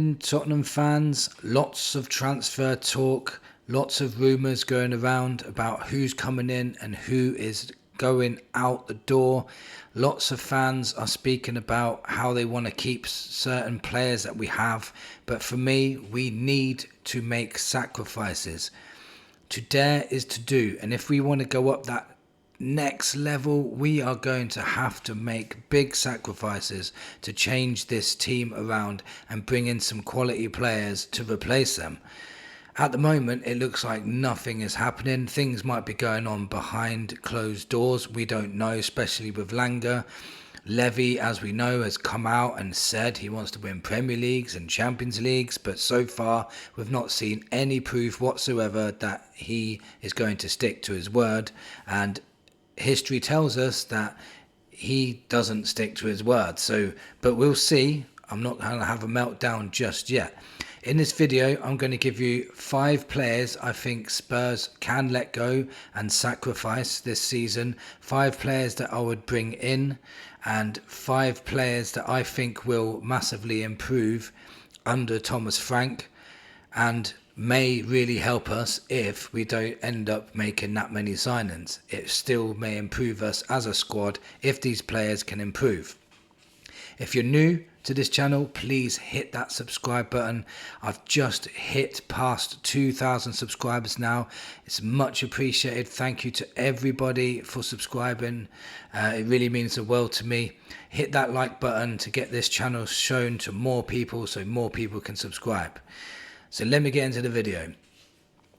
morning, Tottenham fans. Lots of transfer talk, lots of rumours going around about who's coming in and who is going out the door. Lots of fans are speaking about how they want to keep certain players that we have. But for me, we need to make sacrifices. To dare is to do. And if we want to go up that next level, we are going to have to make big sacrifices to change this team around and bring in some quality players to replace them. At the moment, it looks like nothing is happening. Things might be going on behind closed doors. We don't know, especially with Langer. Levy, as we know, has come out and said he wants to win Premier Leagues and Champions Leagues, but so far we've not seen any proof whatsoever that he is going to stick to his word, and history tells us that he doesn't stick to his word. But we'll see. I'm not going to have a meltdown just yet. In this video, I'm going to give you 5 players I think Spurs can let go and sacrifice this season. 5 players that I would bring in, and 5 players that I think will massively improve under Thomas Frank and may really help us if we don't end up making that many signings. It still may improve us as a squad if these players can improve. If you're new to this channel, please hit that subscribe button. I've just hit past 2,000 subscribers now. It's much appreciated. Thank you to everybody for subscribing. It really means the world to me. Hit that like button to get this channel shown to more people so more people can subscribe. So let me get into the video.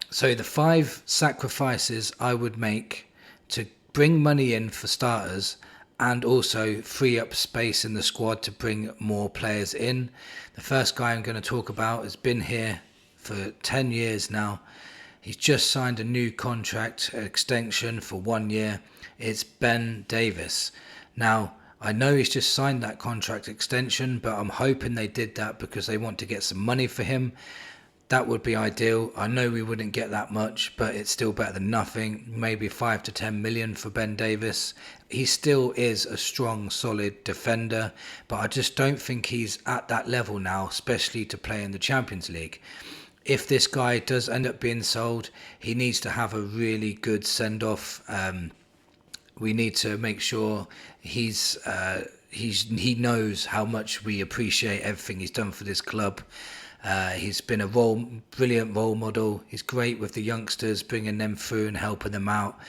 So the 5 sacrifices I would make to bring money in for starters and also free up space in the squad to bring more players in. The first guy I'm going to talk about has been here for 10 years now. He's just signed a new contract extension for 1 year. It's Ben Davies. Now, I know he's just signed that contract extension, but I'm hoping they did that because they want to get some money for him. That would be ideal. I know we wouldn't get that much, but it's still better than nothing. Maybe 5 to 10 million for Ben Davies. He still is a strong, solid defender, but I just don't think he's at that level now, especially to play in the Champions League. If this guy does end up being sold, he needs to have a really good send-off. We need to make sure he knows how much we appreciate everything he's done for this club. He's been a brilliant role model. He's great with the youngsters, bringing them through and helping them out.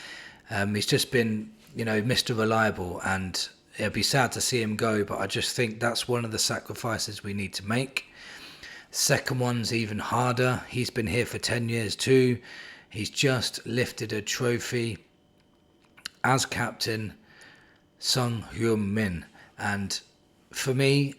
He's just been, Mr. Reliable, and it'd be sad to see him go, but I just think that's one of the sacrifices we need to make. Second one's even harder. He's been here for 10 years too. He's just lifted a trophy as captain, Son Heung-min. And for me,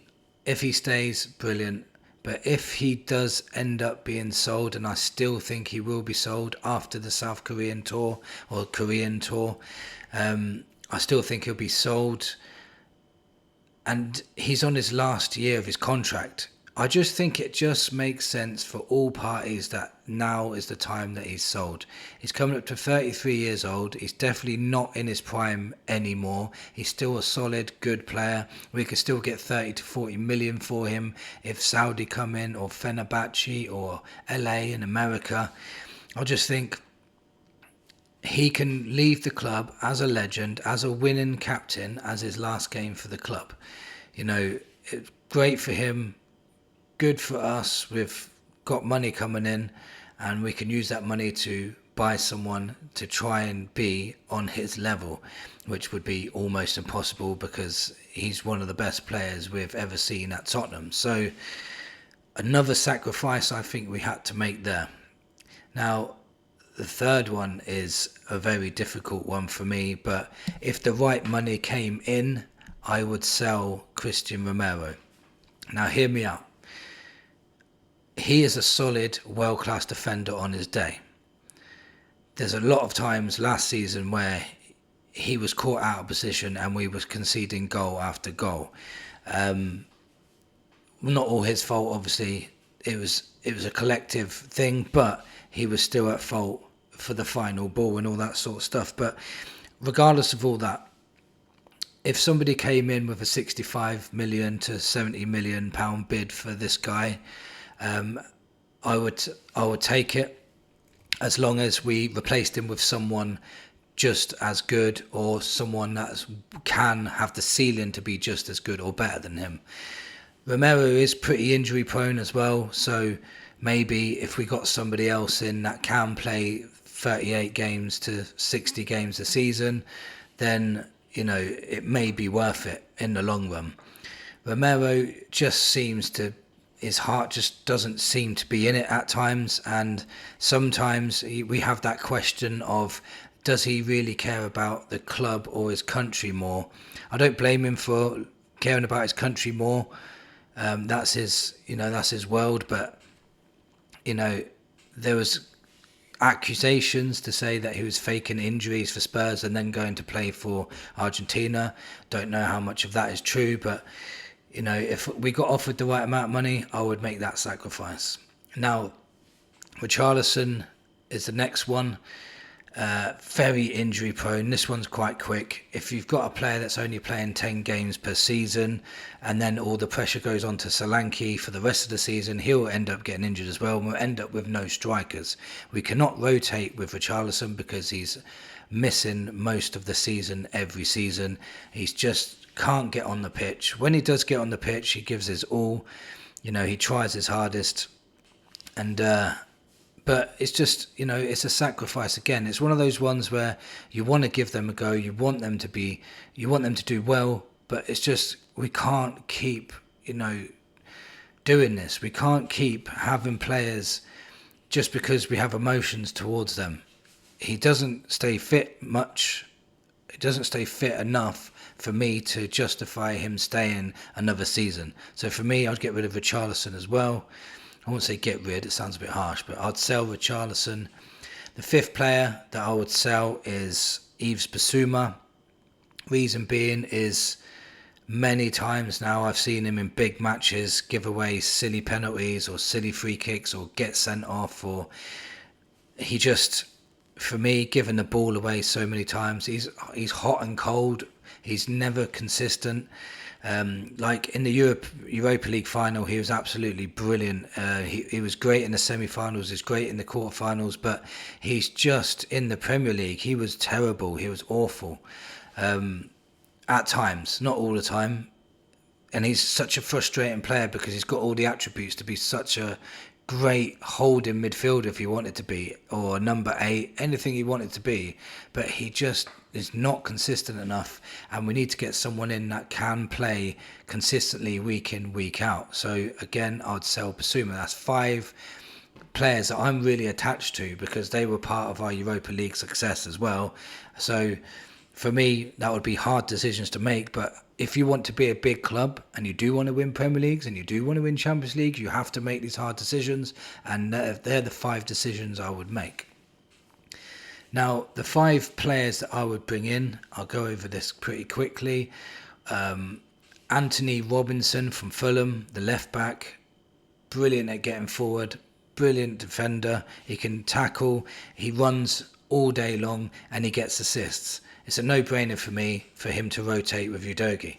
if he stays, brilliant. But if he does end up being sold, and I still think he will be sold after the South Korean tour or Korean tour, I still think he'll be sold. And he's on his last year of his contract. I just think it just makes sense for all parties that now is the time that he's sold. He's coming up to 33 years old. He's definitely not in his prime anymore. He's still a solid, good player. We could still get 30 to 40 million for him if Saudi come in, or Fenerbahce, or LA in America. I just think he can leave the club as a legend, as a winning captain, as his last game for the club. It's great for him. Good for us. We've got money coming in, and we can use that money to buy someone to try and be on his level, which would be almost impossible because he's one of the best players we've ever seen at Tottenham. So another sacrifice I think we had to make there. Now, the third one is a very difficult one for me, but if the right money came in, I would sell Christian Romero. Now, hear me out. He is a solid, world-class defender on his day. There's a lot of times last season where he was caught out of position and we was conceding goal after goal. Not all his fault, obviously. It was a collective thing, but he was still at fault for the final ball and all that sort of stuff. But regardless of all that, if somebody came in with a 65 million to 70 million pound bid for this guy, I would take it, as long as we replaced him with someone just as good, or someone that can have the ceiling to be just as good or better than him. Romero is pretty injury prone as well, so maybe if we got somebody else in that can play 38 games to 60 games a season, then it may be worth it in the long run. Romero just seems to, his heart just doesn't seem to be in it at times, and sometimes we have that question of, does he really care about the club or his country more? I don't blame him for caring about his country more. That's his world, but there was accusations to say that he was faking injuries for Spurs and then going to play for Argentina. Don't know how much of that is true, but if we got offered the right amount of money, I would make that sacrifice. Now, Richarlison is the next one. Very injury prone. This one's quite quick. If you've got a player that's only playing 10 games per season, and then all the pressure goes on to Solanke for the rest of the season, he'll end up getting injured as well, and we'll end up with no strikers. We cannot rotate with Richarlison because he's missing most of the season every season. He's just can't get on the pitch. When he does get on the pitch, he gives his all. He tries his hardest, and but it's just, it's a sacrifice again. It's one of those ones where you want to give them a go, you want them to do well, but it's just, we can't keep, doing this. We can't keep having players just because we have emotions towards them. He doesn't stay fit much. It doesn't stay fit enough for me to justify him staying another season. So for me, I'd get rid of Richarlison as well. I won't say get rid, it sounds a bit harsh, but I'd sell Richarlison. The fifth player that I would sell is Yves Bissouma. Reason being is, many times now I've seen him in big matches give away silly penalties or silly free kicks or get sent off, or he just, for me, giving the ball away so many times. He's hot and cold. He's never consistent. Like in the Europa League final, he was absolutely brilliant. He was great in the semi-finals, he's great in the quarter-finals, but he's just in the Premier League. He was terrible. He was awful. At times, not all the time. And he's such a frustrating player because he's got all the attributes to be such a great holding midfielder if he wanted to be, or number 8, anything he wanted to be, but he just is not consistent enough, and we need to get someone in that can play consistently week in, week out. So again, I'd sell Bissouma. That's 5 players that I'm really attached to because they were part of our Europa League success as well. So for me, that would be hard decisions to make, but if you want to be a big club and you do want to win Premier Leagues and you do want to win Champions League, you have to make these hard decisions, and they're the 5 decisions I would make. Now, the 5 players that I would bring in, I'll go over this pretty quickly. Anthony Robinson from Fulham, the left back, brilliant at getting forward, brilliant defender. He can tackle, he runs all day long, and he gets assists. It's a no-brainer for me for him to rotate with Udogie.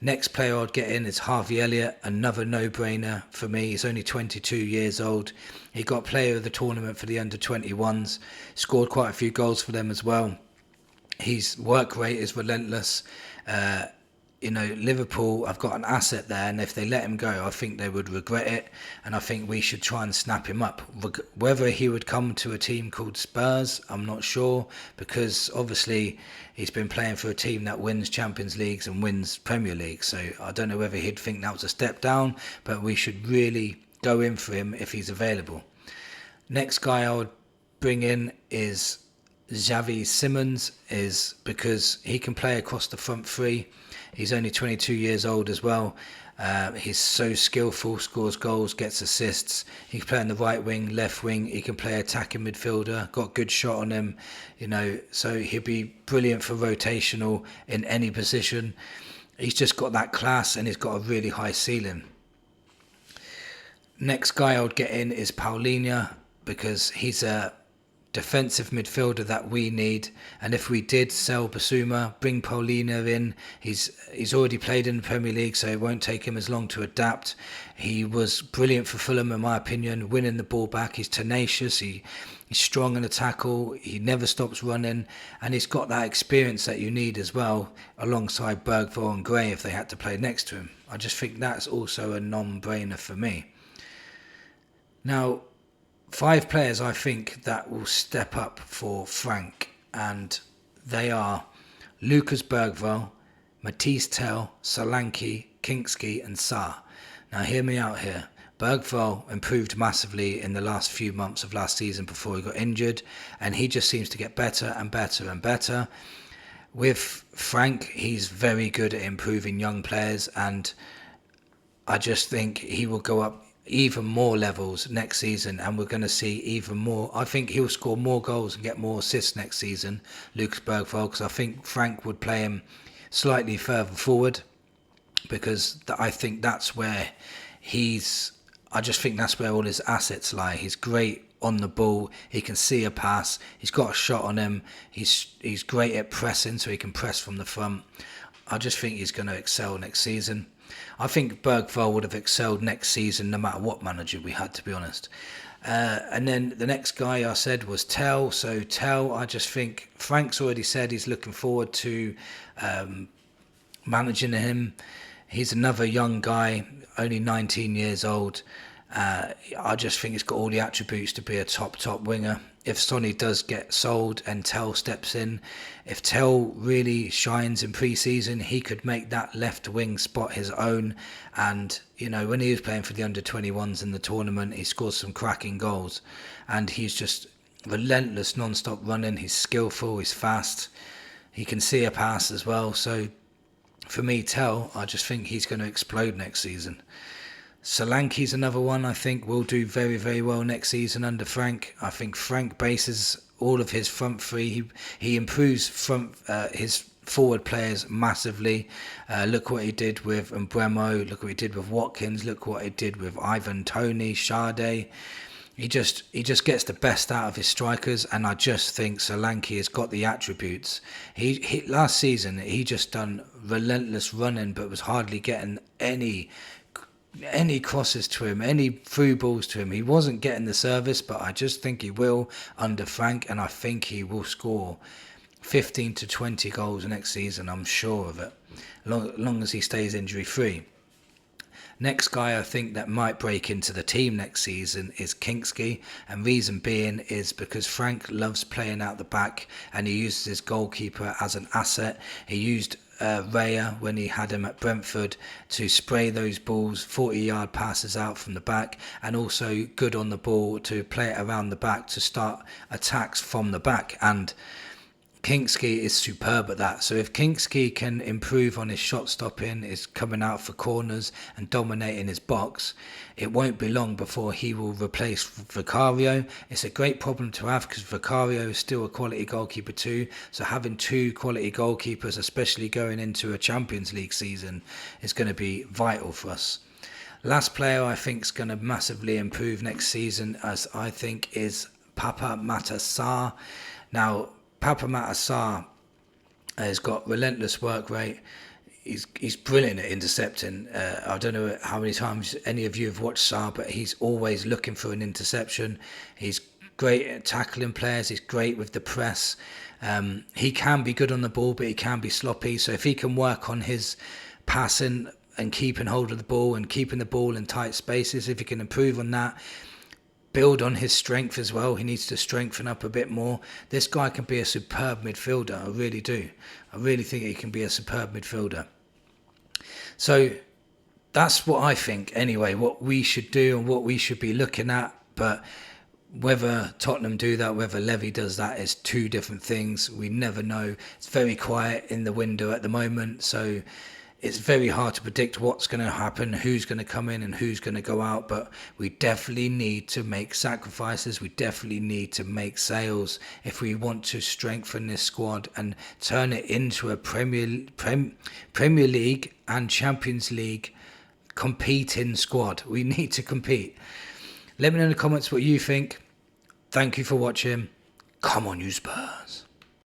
Next player I'd get in is Harvey Elliott, another no-brainer for me. He's only 22 years old. He got player of the tournament for the under-21s, scored quite a few goals for them as well. His work rate is relentless. Liverpool have got an asset there, and if they let him go, I think they would regret it, and I think we should try and snap him up. Whether he would come to a team called Spurs, I'm not sure, because obviously he's been playing for a team that wins Champions Leagues and wins Premier League, so I don't know whether he'd think that was a step down, but we should really go in for him if he's available. Next guy I would bring in is Xavi Simons, is because he can play across the front 3. He's only 22 years old as well. He's so skillful, scores goals, gets assists. He can play on the right wing, left wing. He can play attacking midfielder, got good shot on him, so he'd be brilliant for rotational in any position. He's just got that class, and he's got a really high ceiling. Next guy I would get in is Paulinho, because he's a defensive midfielder that we need. And if we did sell Basuma, bring Paulina in, he's already played in the Premier League, so it won't take him as long to adapt. He was brilliant for Fulham, in my opinion, winning the ball back. He's tenacious, he's strong in the tackle, he never stops running, and he's got that experience that you need as well, alongside Bergvall and Gray if they had to play next to him. I just think that's also a non-brainer for me. Now, 5 players I think that will step up for Frank, and they are Lucas Bergvall, Matisse Tell, Solanke, Kinksky and Sarr. Now hear me out here. Bergvall improved massively in the last few months of last season before he got injured, and he just seems to get better and better and better. With Frank, he's very good at improving young players, and I just think he will go up even more levels next season, and we're going to see even more. I think he'll score more goals and get more assists next season, Lucas Bergvall, because I think Frank would play him slightly further forward, because I think that's where I just think that's where all his assets lie. He's great on the ball, he can see a pass, he's got a shot on him, he's great at pressing, so he can press from the front. I just think he's going to excel next season. I think Bergvall would have excelled next season no matter what manager we had, to be honest. And then the next guy I said was Tell. So Tell, I just think Frank's already said he's looking forward to managing him. He's another young guy, only 19 years old. I just think he's got all the attributes to be a top winger. If Sonny does get sold and Tell steps in, if Tell really shines in pre-season, he could make that left wing spot his own. And, when he was playing for the under-21s in the tournament, he scored some cracking goals. And he's just relentless, non-stop running. He's skillful, he's fast. He can see a pass as well. So, for me, Tell, I just think he's going to explode next season. Solanke's another one I think will do very, very well next season under Frank. I think Frank bases all of his front three. He improves his forward players massively. Look what he did with Mbeumo. Look what he did with Watkins. Look what he did with Ivan Toney, Sade. He just gets the best out of his strikers, and I just think Solanke has got the attributes. He last season he just done relentless running, but was hardly getting any crosses to him, any through balls to him. He wasn't getting the service, but I just think he will under Frank, and I think he will score 15 to 20 goals next season. I'm sure of it, long as he stays injury free. Next guy I think that might break into the team next season is Kinksky, and reason being is because Frank loves playing out the back, and he uses his goalkeeper as an asset. He used Raya when he had him at Brentford to spray those balls, 40-yard passes out from the back, and also good on the ball to play it around the back to start attacks from the back. And Kinksky is superb at that. So if Kinksky can improve on his shot stopping, his coming out for corners and dominating his box, it won't be long before he will replace Vicario. It's a great problem to have because Vicario is still a quality goalkeeper too. So having 2 quality goalkeepers, especially going into a Champions League season, is going to be vital for us. Last player I think is going to massively improve next season, as I think, is Papa Matar Sarr. Now, Papa Matar Sarr has got relentless work rate. He's brilliant at intercepting. I don't know how many times any of you have watched Sarr, but he's always looking for an interception. He's great at tackling players. He's great with the press. He can be good on the ball, but he can be sloppy. So if he can work on his passing and keeping hold of the ball and keeping the ball in tight spaces, if he can improve on that, build on his strength as well. He needs to strengthen up a bit more. This guy can be a superb midfielder. I really do. I really think he can be a superb midfielder. So that's what I think anyway, what we should do and what we should be looking at. But whether Tottenham do that, whether Levy does that, is 2 different things. We never know. It's very quiet in the window at the moment, so it's very hard to predict what's going to happen, who's going to come in and who's going to go out. But we definitely need to make sacrifices. We definitely need to make sales if we want to strengthen this squad and turn it into a Premier League and Champions League competing squad. We need to compete. Let me know in the comments what you think. Thank you for watching. Come on, you Spurs.